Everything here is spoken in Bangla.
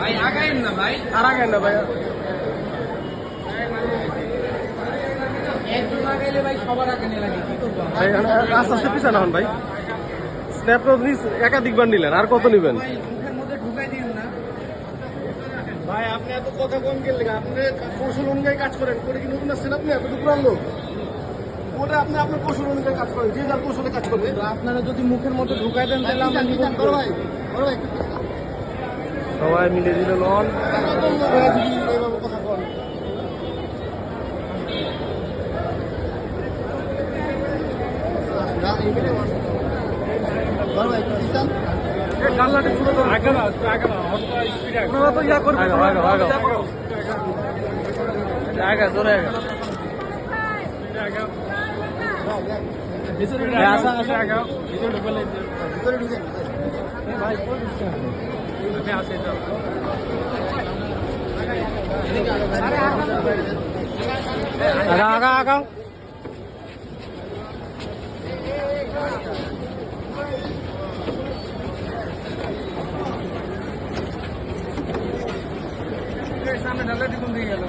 ভাই আগাইন না ভাই, আর আগায় না ভাই, একজন আগাইলে ভাই সবার আগে নিয়ে লাগে, কি করবো ভাই আস্তে আস্তে পিছানো হন ভাই। স্ন্যাপড্রাগন একাধিকবার নিলেন, আর কত নিবেন? ভাই? মুখের মধ্যে ঢুকাই দিন না ভাই আপনি এত কথা কম গেলে আপনি কৌশল অনুযায়ী কাজ করেন, করে কি নতুন আসছেন আপনি এত পুরান লোক? ওটা আপনি আপনার কৌশল অনুযায়ী কাজ করেন, যে যার কৌশলে কাজ করবে। আপনারা যদি মুখের মধ্যে ঢুকাই দেন তাহলে আমরা নিবেন তো। ভাই সবাই মিলে দিল লন কথা কন। আগা আগা সামনে ঢালা টিকুন দিয়ে গেল।